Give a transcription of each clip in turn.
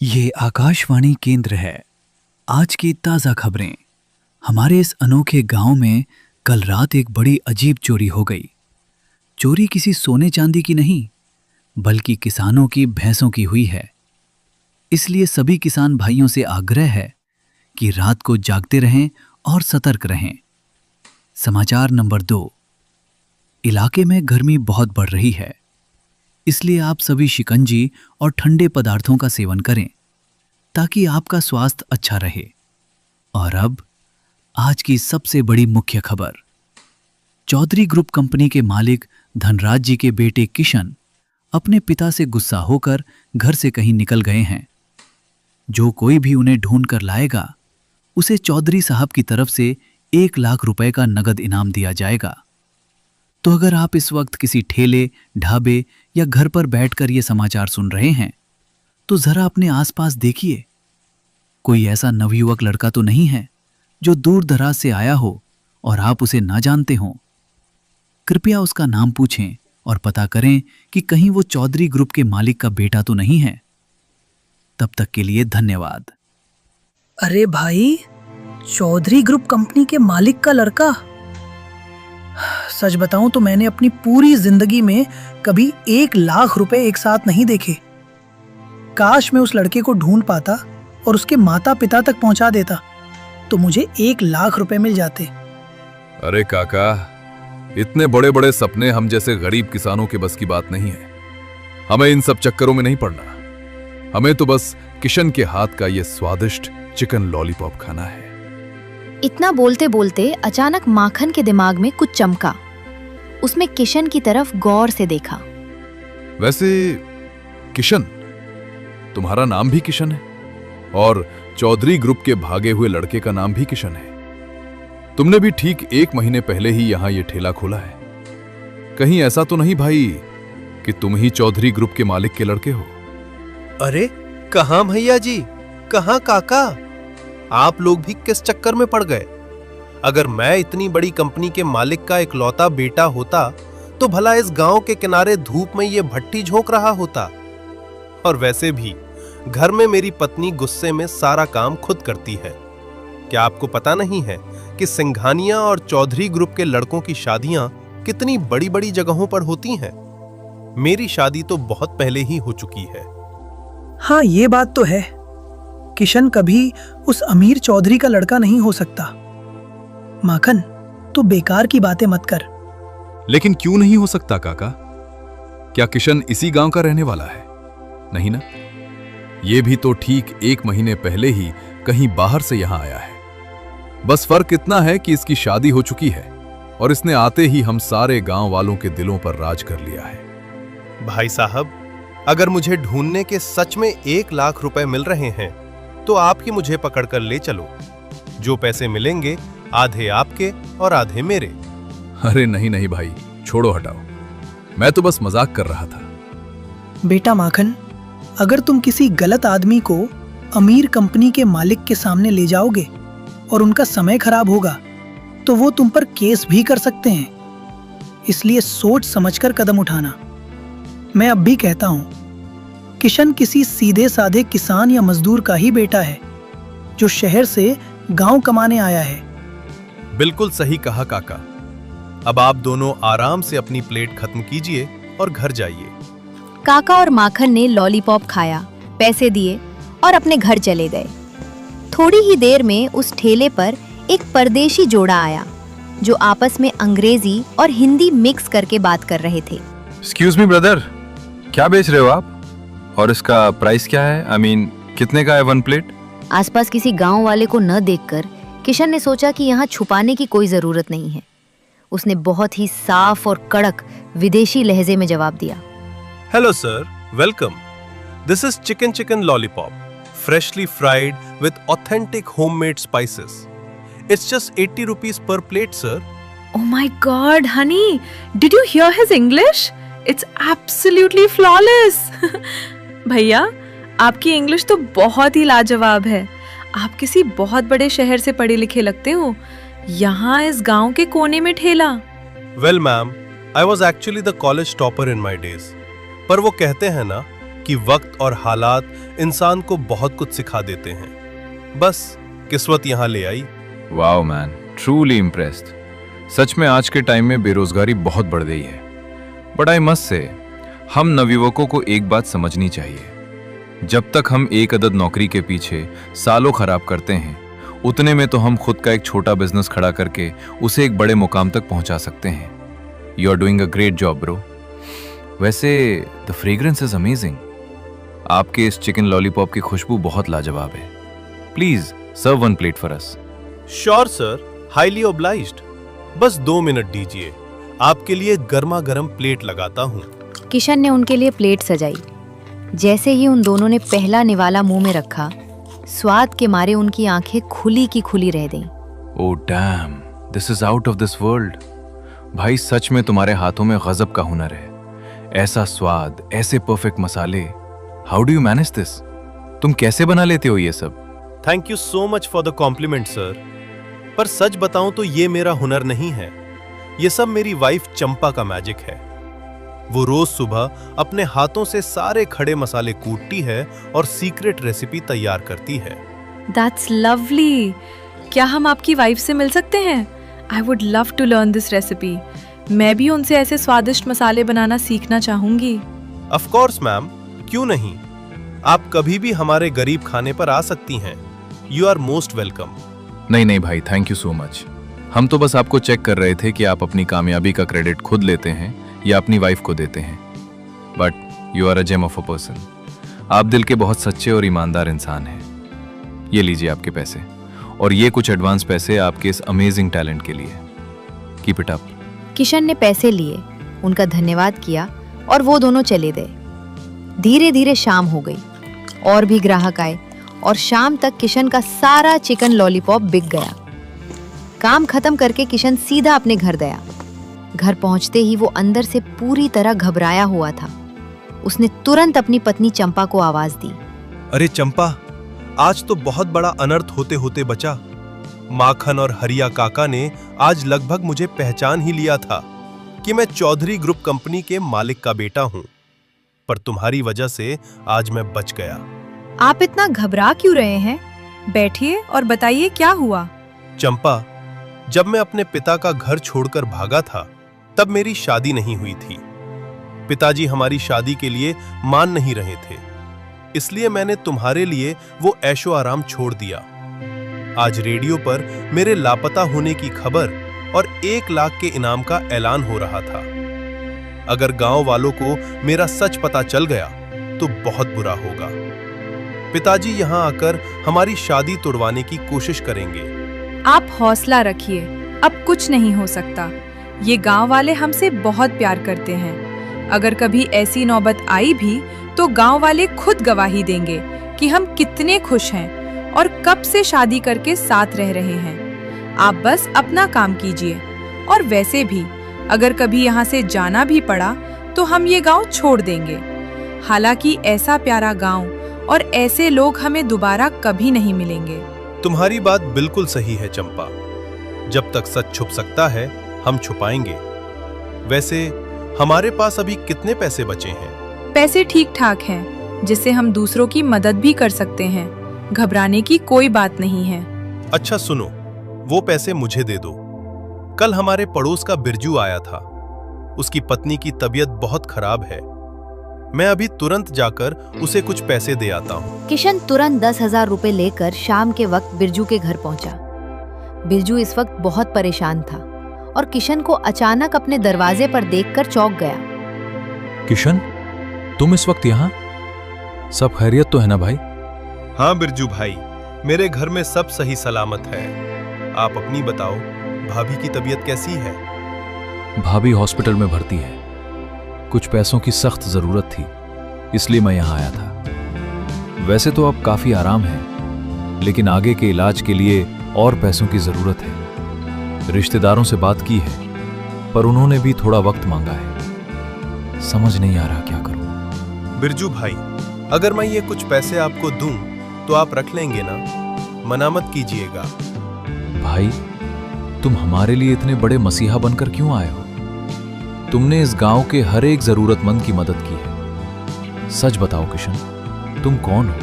ये आकाशवाणी केंद्र है। आज की ताज़ा खबरें। हमारे इस अनोखे गांव में कल रात एक बड़ी अजीब चोरी हो गई। चोरी किसी सोने चांदी की नहीं, बल्कि किसानों की भैंसों की हुई है। इसलिए सभी किसान भाइयों से आग्रह है कि रात को जागते रहें और सतर्क रहें। समाचार नंबर 2। इलाके में गर्मी बहुत बढ़ रही है, इसलिए आप सभी शिकंजी और ठंडे पदार्थों का सेवन करें ताकि आपका स्वास्थ्य अच्छा रहे। और अब आज की सबसे बड़ी मुख्य खबर। चौधरी ग्रुप कंपनी के मालिक धनराज जी के बेटे किशन अपने पिता से गुस्सा होकर घर से कहीं निकल गए हैं। जो कोई भी उन्हें ढूंढ कर लाएगा, उसे चौधरी साहब की तरफ से 1 लाख रुपए का नगद इनाम दिया जाएगा। तो अगर आप इस वक्त किसी ठेले, ढाबे या घर पर बैठकर ये समाचार सुन रहे हैं, तो जरा अपने आसपास देखिए। कोई ऐसा नवयुवक लड़का तो नहीं है जो दूर दराज से आया हो और आप उसे ना जानते हो। कृपया उसका नाम पूछें और पता करें कि कहीं वो चौधरी ग्रुप के मालिक का बेटा तो नहीं है। तब तक के लिए धन्यवाद। अरे भाई, चौधरी ग्रुप कंपनी के मालिक का लड़का। सच बताऊं तो मैंने अपनी पूरी जिंदगी में कभी 1 लाख रुपए एक साथ नहीं देखे। काश मैं उस लड़के को ढूंढ पाता और उसके माता पिता तक पहुंचा देता, तो मुझे 1 लाख रुपए मिल जाते। अरे काका, इतने बड़े बड़े सपने हम जैसे गरीब किसानों के बस की बात नहीं है। हमें इन सब चक्करों में नहीं पड़ना। हमें तो बस किशन के हाथ का ये स्वादिष्ट चिकन लॉलीपॉप खाना है। इतना बोलते बोलते अचानक माखन के दिमाग में कुछ चमका। उसमें किशन की तरफ गौर से देखा। वैसे किशन, तुम्हारा नाम भी किशन है और चौधरी ग्रुप के भागे हुए लड़के का नाम भी किशन है। तुमने भी ठीक 1 महीने पहले ही यहां ये ठेला खोला है। कहीं ऐसा तो नहीं भाई कि तुम ही चौधरी ग्रुप के मालिक के लड़के हो? अरे कहां भैया जी, कहां काका, आप लोग भी किस चक्कर में पड़ गए? अगर मैं इतनी बड़ी कंपनी के मालिक का इकलौता बेटा होता तो भला इस गांव के किनारे धूप में ये भट्टी झोंक रहा होता। और वैसे भी घर में मेरी पत्नी गुस्से में सारा काम खुद करती है। क्या आपको पता नहीं है कि सिंघानिया और चौधरी ग्रुप के लड़कों की शादियां कितनी बड़ी बड़ी जगहों पर होती हैं? मेरी शादी तो बहुत पहले ही हो चुकी है। हाँ, ये बात तो है। किशन कभी उस अमीर चौधरी का लड़का नहीं हो सकता। माखन, तो बेकार की बातें मत कर। लेकिन क्यों नहीं हो सकता काका? क्या किशन इसी गांव का रहने वाला है? नहीं ना? ये भी तो ठीक 1 महीने पहले ही कहीं बाहर से यहां आया है। बस फर्क इतना है कि इसकी शादी हो चुकी है और इसने आते ही हम सारे गांव वालों के दिलों पर राज कर लिया है। भाई साहब, अगर मुझे ढूंढने के सच में 1 लाख रुपए मिल रहे हैं तो आप ही मुझे पकड़कर ले चलो। जो पैसे मिलेंगे आधे आपके और आधे मेरे। अरे नहीं नहीं भाई, छोड़ो हटाओ, मैं तो बस मजाक कर रहा था। बेटा माखन, अगर तुम किसी गलत आदमी को अमीर कंपनी के मालिक के सामने ले जाओगे और उनका समय खराब होगा, तो वो तुम पर केस भी कर सकते हैं। इसलिए सोच समझकर कदम उठाना। मैं अब भी कहता हूं, किशन किसी सीधे साधे किसान या मजदूर का ही बेटा है जो शहर से गांव कमाने आया है। बिल्कुल सही कहा काका। अब आप दोनों आराम से अपनी प्लेट खत्म कीजिए और घर जाइए। काका और माखन ने लॉलीपॉप खाया, पैसे दिए और अपने घर चले गए। थोड़ी ही देर में उस ठेले पर एक परदेशी जोड़ा आया जो आपस में अंग्रेजी और हिंदी मिक्स करके बात कर रहे थे। एक्सक्यूज मी ब्रदर, क्या बेच रहे हो आप? और इसका प्राइस क्या है? आई मीन कितने का है 1 प्लेट? आसपास किसी गांव वाले को न देखकर किशन ने सोचा कि यहाँ छुपाने की कोई जरूरत नहीं है। उसने बहुत ही साफ और कड़क विदेशी लहजे में जवाब दिया। Hello sir, welcome. This is chicken lollipop, freshly fried with authentic homemade spices. It's just 80 rupees per plate sir. Oh my God, honey, did you hear his English? It's absolutely flawless. भैया, आपकी English तो बहुत ही लाजवाब है। आप किसी बहुत बड़े शहर से पढ़े लिखे लगते हो। यहाँ इस गांव के कोने में ठेला। Well ma'am, I was actually the college topper in my days. पर वो कहते हैं ना कि वक्त और हालात इंसान को बहुत कुछ सिखा देते हैं। बस किस्मत यहां ले आई। Wow man, truly impressed. सच में आज के टाइम में बेरोजगारी बहुत बढ़ गई है। बट आई मस्ट से, हम नवयुवकों को एक बात समझनी चाहिए। जब तक हम एक अदद नौकरी के पीछे सालों खराब करते हैं, उतने में तो हम खुद का एक छोटा बिजनेस खड़ा करके उसे एक बड़े मुकाम तक पहुंचा सकते हैं। You are doing a great job bro. वैसे द फ्रेग्रेंस इज अमेजिंग। आपके इस चिकन लॉलीपॉप की खुशबू बहुत लाजवाब है। Please serve one plate for us. Sure sir, highly obliged. बस 2 मिनट दीजिए, आपके लिए गर्मा गर्म प्लेट लगाता हूँ। किशन ने उनके लिए प्लेट सजाई। जैसे ही उन दोनों ने पहला निवाला मुंह में रखा, स्वाद के मारे उनकी आंखें खुली की खुली रह गईं। Oh damn, this is out of this world. भाई सच में तुम्हारे हाथों में गजब का हुनर है। ऐसा स्वाद, ऐसे परफेक्ट मसाले, how do you manage this? तुम कैसे बना लेते हो ये सब? Thank you so much for the compliment sir. पर सच बताऊं तो ये मेरा हुनर नहीं है, ये सब मेरी वाइफ चंपा का मैजिक है। वो रोज सुबह अपने हाथों से सारे खड़े मसाले कूटती है और सीक्रेट रेसिपी तैयार करती है। That's lovely. क्या हम आपकी वाइफ से मिल सकते हैं? I would love to learn this recipe. मैं भी उनसे ऐसे स्वादिष्ट मसाले बनाना सीखना चाहूंगी। ऑफ कोर्स मैम, क्यों नहीं। आप कभी भी हमारे गरीब खाने पर आ सकती हैं। You are most welcome. नहीं भाई, थैंक यू सो मच। हम तो बस आपको चेक कर रहे थे कि आप अपनी कामयाबी का क्रेडिट खुद लेते हैं या अपनी वाइफ को देते हैं। But you are a gem of a person. आप दिल के बहुत सच्चे और ईमानदार इंसान हैं। ये लीजिए आपके पैसे, और ये कुछ एडवांस पैसे आपके इस अमेजिंग टैलेंट के लिए। Keep it up. किशन ने पैसे लिए, उनका धन्यवाद किया और वो दोनों चले गए। धीरे धीरे शाम हो गई, और भी ग्राहक आए और शाम तक किशन का सारा चिकन लॉलीपॉप बिक गया। काम खत्म करके किशन सीधा अपने घर गया। घर पहुंचते ही वो अंदर से पूरी तरह घबराया हुआ था। उसने तुरंत अपनी पत्नी चंपा को आवाज दी। अरे चंपा, आज तो बहुत बड़ा अनर्थ होते होते बचा। माखन और हरिया काका ने आज लगभग मुझे पहचान ही लिया था कि मैं चौधरी ग्रुप कंपनी के मालिक का बेटा हूं, पर तुम्हारी वजह से आज मैं बच गया। आप इतना घबरा क्यों रहे हैं? बैठिए और बताइए क्या हुआ। चंपा, जब मैं अपने पिता का घर छोड़कर भागा था, तब मेरी शादी नहीं हुई थी। पिताजी हमारी शादी के लिए मान नहीं रहे थे, इसलिए मैंने तुम्हारे लिए वो ऐशो आराम छोड़ दिया। आज रेडियो पर मेरे लापता होने की खबर और 1 लाख के इनाम का ऐलान हो रहा था। अगर गांव वालों को मेरा सच पता चल गया तो बहुत बुरा होगा। पिताजी यहां आकर हमारी शादी तोड़वाने की कोशिश करेंगे। आप हौसला रखिए, अब कुछ नहीं हो सकता। ये गांव वाले हमसे बहुत प्यार करते हैं। अगर कभी ऐसी नौबत आई भी तो गांव वाले खुद गवाही देंगे कि हम कितने खुश हैं और कब से शादी करके साथ रह रहे हैं। आप बस अपना काम कीजिए। और वैसे भी अगर कभी यहाँ से जाना भी पड़ा तो हम ये गांव छोड़ देंगे। हालांकि ऐसा प्यारा गांव और ऐसे लोग हमें दोबारा कभी नहीं मिलेंगे। तुम्हारी बात बिल्कुल सही है चंपा। जब तक सच छुप सकता है, हम छुपाएंगे। वैसे हमारे पास अभी कितने पैसे बचे हैं? पैसे ठीक ठाक हैं, जिससे हम दूसरों की मदद भी कर सकते हैं। घबराने की कोई बात नहीं है। अच्छा सुनो, वो पैसे मुझे दे दो। कल हमारे पड़ोस का बिरजू आया था। उसकी पत्नी की तबीयत बहुत खराब है। मैं अभी तुरंत जाकर उसे कुछ पैसे दे आता हूँ। किशन तुरंत 10,000 रुपए लेकर शाम के वक्त बिरजू के घर पहुंचा। बिरजू इस वक्त बहुत परेशान था और किशन को अचानक अपने दरवाजे पर देखकर चौंक गया। किशन, तुम इस वक्त यहाँ? सब खैरियत तो है ना भाई? हाँ बिरजू भाई, मेरे घर में सब सही सलामत है। आप अपनी बताओ, भाभी की तबीयत कैसी है? भाभी हॉस्पिटल में भर्ती है। कुछ पैसों की सख्त जरूरत थी, इसलिए मैं यहाँ आया था। वैसे तो अब काफी आराम है, लेकिन आगे के इलाज के लिए और पैसों की जरूरत है। रिश्तेदारों से बात की है, पर उन्होंने भी थोड़ा वक्त मांगा है। समझ नहीं आ रहा क्या करूं। बिरजू भाई, अगर मैं ये कुछ पैसे आपको दूं तो आप रख लेंगे ना? मना मत कीजिएगा। भाई, तुम हमारे लिए इतने बड़े मसीहा बनकर क्यों आए हो? तुमने इस गांव के हर एक जरूरतमंद की मदद की है। सच बताओ किशन, तुम कौन हो?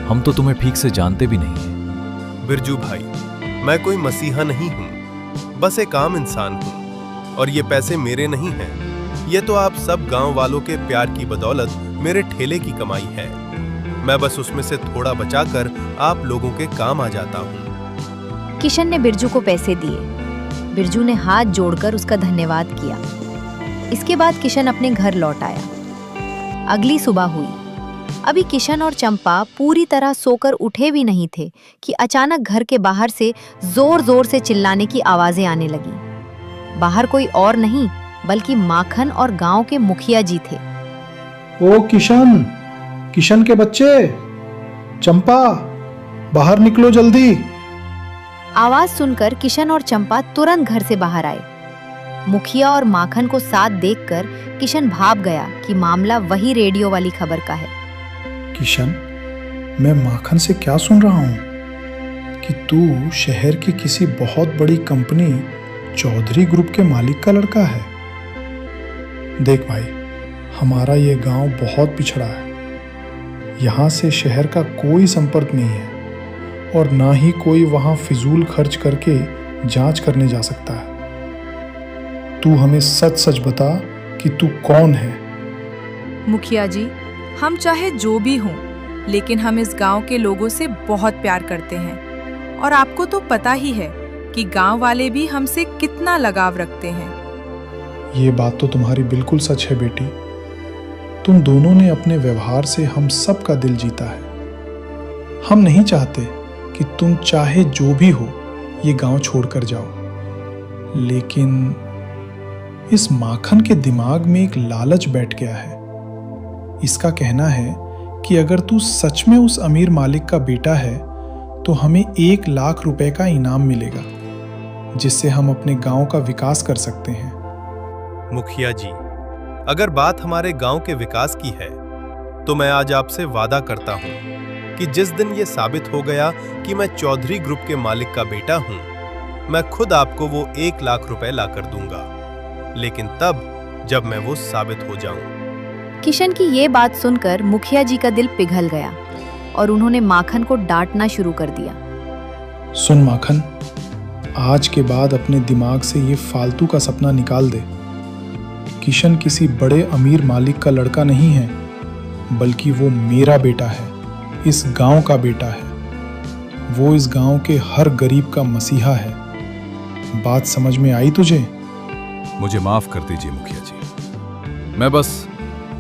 हम तो तुम्हें ठीक से जानते भी नहीं हैं। बिरजू भाई, मैं कोई मसीहा नहीं हूँ, बस एक आम इंसान हूँ। और ये पैसे मेरे नहीं हैं, ये तो आप सब गांव वालों के प्यार की बदौलत मेरे ठेले की कमाई है। मैं बस उसमें से थोड़ा बचाकर आप लोगों के काम आ जाता हूँ। किशन ने बिरजू को पैसे दिए। बिरजू ने हाथ जोड़कर उसका धन्यवाद किया। इसके बाद किशन अपने घर लौट आया। अगली सुबह हुई। अभी किशन और चंपा पूरी तरह सोकर उठे भी नहीं थे कि अचानक घर के बाहर से जोर जोर से चिल्लाने की आवाजें आने लगी। बाहर कोई और नहीं बल्कि माखन और गांव के मुखिया जी थे। ओ किशन, किशन के बच्चे, चंपा, बाहर निकलो जल्दी। आवाज सुनकर किशन और चंपा तुरंत घर से बाहर आए। मुखिया और माखन को साथ देखकर किशन भाप गया कि मामला वही रेडियो वाली खबर का है। किशन, मैं माखन से क्या सुन रहा हूँ कि तू शहर की किसी बहुत बड़ी कंपनी चौधरी ग्रुप के मालिक का लड़का है। देख भाई, हमारा ये गांव बहुत पिछड़ा है। यहाँ से शहर का कोई संपर्क नहीं है और ना ही कोई वहाँ फिजूल खर्च करके जांच करने जा सकता है। तू हमें सच सच बता कि तू कौन है। मुखिया जी, हम चाहे जो भी हों, लेकिन हम इस गांव के लोगों से बहुत प्यार करते हैं और आपको तो पता ही है कि गांव वाले भी हमसे कितना लगाव रखते हैं। ये बात तो तुम्हारी बिल्कुल सच है बेटी। तुम दोनों ने अपने व्यवहार से हम सब का दिल जीता है। हम नहीं चाहते कि तुम चाहे जो भी हो ये गांव छोड़कर जाओ, लेकिन इस माखन के दिमाग में एक लालच बैठ गया है। इसका कहना है कि अगर तू सच में उस अमीर मालिक का बेटा है तो हमें 1 लाख रुपए का इनाम मिलेगा, जिससे हम अपने गांव का विकास कर सकते हैं। मुखिया जी, अगर बात हमारे गांव के विकास की है तो मैं आज आपसे वादा करता हूं कि जिस दिन ये साबित हो गया कि मैं चौधरी ग्रुप के मालिक का बेटा हूं, मैं खुद आपको वो 1 लाख रुपए ला कर दूंगा, लेकिन तब जब मैं वो साबित हो जाऊं। किशन की ये बात सुनकर मुखिया जी का दिल पिघल गया और उन्होंने माखन को डांटना शुरू कर दिया। सुन माखन, आज के बाद अपने दिमाग से ये फालतू का सपना निकाल दे। किशन किसी बड़े अमीर मालिक का लड़का नहीं है, बल्कि वो मेरा बेटा है, इस गांव का बेटा है। वो इस गांव के हर गरीब का मसीहा है। बात समझ में आई तुझे? मुझे माफ कर दीजिए मुखिया जी, मैं बस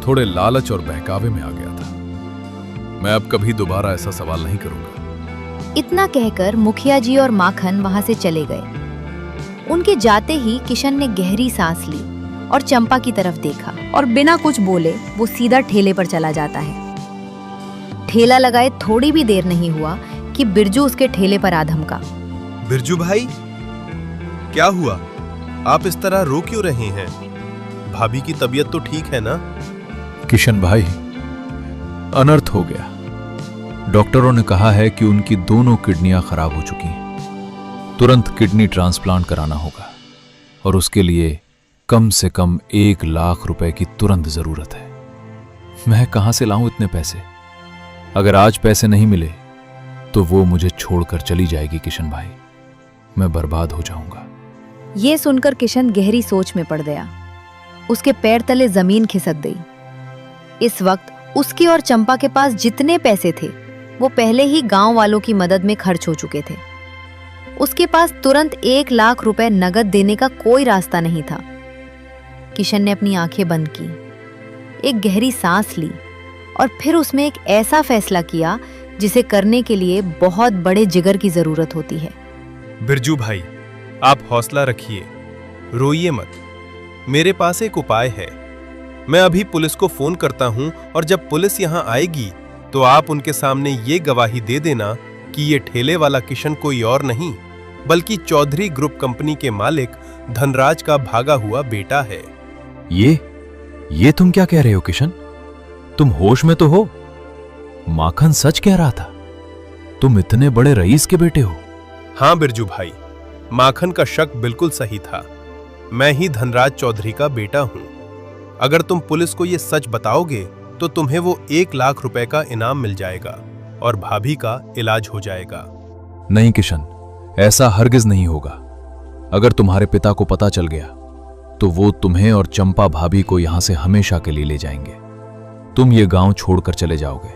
थोड़े लालच और बहकावे में आ गया था। मैं अब कभी दोबारा ऐसा सवाल नहीं करूंगा। इतना कहकर मुखिया जी और माखन वहां से चले गए। उनके जाते ही किशन ने गहरी सांस ली और चंपा की तरफ देखा और बिना कुछ बोले वो सीधा ठेले पर चला जाता है। ठेला लगाए थोड़ी भी देर नहीं हुआ कि बिरजू उसके ठेले पर आ धमका। बिरजू भाई, क्या हुआ? आप इस तरह रो क्यों रहे हैं? भाभी की तबीयत तो ठीक है ना? किशन भाई, अनर्थ हो गया। डॉक्टरों ने कहा है कि उनकी दोनों किडनियां खराब हो चुकी हैं। तुरंत किडनी ट्रांसप्लांट कराना होगा और उसके लिए कम से कम 1 लाख रुपए की तुरंत जरूरत है। मैं कहां से लाऊं इतने पैसे? अगर आज पैसे नहीं मिले तो वो मुझे छोड़कर चली जाएगी किशन भाई। मैं बर्बाद हो जाऊंगा। ये सुनकर किशन गहरी सोच में पड़ गया। उसके पैर तले जमीन खिसक गई। इस वक्त उसके और चंपा के पास जितने पैसे थे वो पहले ही गांव वालों की मदद में खर्च हो चुके थे। उसके पास तुरंत 1 लाख रुपए नगद देने का कोई रास्ता नहीं था। किशन ने अपनी आंखें बंद की, एक गहरी सांस ली और फिर उसमें एक ऐसा फैसला किया जिसे करने के लिए बहुत बड़े जिगर की जरूरत होती है। बिरजू भाई, आप हौसला रखिए, रोइए मत। मेरे पास एक उपाय है। मैं अभी पुलिस को फोन करता हूं और जब पुलिस यहां आएगी तो आप उनके सामने ये गवाही दे देना कि ये ठेले वाला किशन कोई और नहीं बल्कि चौधरी ग्रुप कंपनी के मालिक धनराज का भागा हुआ बेटा है। ये तुम क्या कह रहे हो किशन? तुम होश में तो हो? माखन सच कह रहा था। तुम इतने बड़े रईस के बेटे हो? हाँ बिरजू भाई, माखन का शक बिल्कुल सही था। मैं ही धनराज चौधरी का बेटा हूं। अगर तुम पुलिस को यह सच बताओगे तो तुम्हें वो 1 लाख रुपए का इनाम मिल जाएगा और भाभी का इलाज हो जाएगा। नहीं किशन, ऐसा हरगिज नहीं होगा। अगर तुम्हारे पिता को पता चल गया तो वो तुम्हें और चंपा भाभी को यहां से हमेशा के लिए ले जाएंगे। तुम ये गांव छोड़कर चले जाओगे।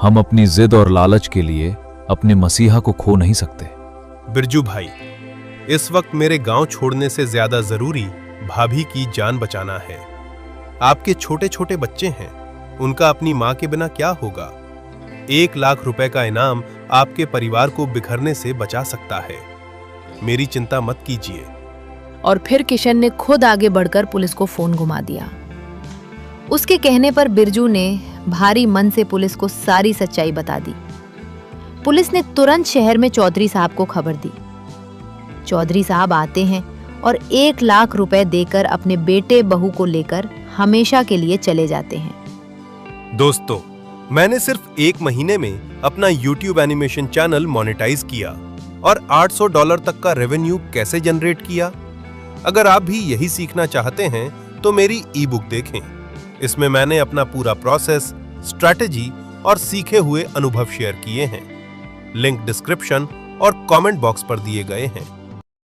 हम अपनी जिद और लालच के लिए अपने मसीहा को खो नहीं सकते। बिरजू भाई, इस वक्त मेरे गांव छोड़ने से ज्यादा जरूरी भाभी की जान बचाना है। आपके छोटे छोटे बच्चे हैं, उनका अपनी मां के बिना क्या होगा। 1 लाख रुपए का इनाम आपके परिवार को बिखरने से बचा सकता है। मेरी चिंता मत कीजिए। और फिर किशन ने खुद आगे बढ़कर पुलिस को फोन घुमा दिया। उसके कहने पर बिरजू ने भारी मन से पुलिस को सारी सच्चाई बता दी। पुलिस ने तुरंत शहर में चौधरी साहब को खबर दी। चौधरी साहब आते हैं और 1 लाख रुपए देकर अपने बेटे बहू को लेकर हमेशा के लिए चले जाते हैं। दोस्तों, मैंने सिर्फ 1 महीने में अपना YouTube एनिमेशन चैनल मोनेटाइज किया और $800 तक का रेवेन्यू कैसे जनरेट किया। अगर आप भी यही सीखना चाहते हैं तो मेरी ई बुक देखें। इसमें मैंने अपना पूरा प्रोसेस, स्ट्रैटेजी और सीखे हुए अनुभव शेयर किए हैं। लिंक डिस्क्रिप्शन और कमेंट बॉक्स पर दिए गए हैं।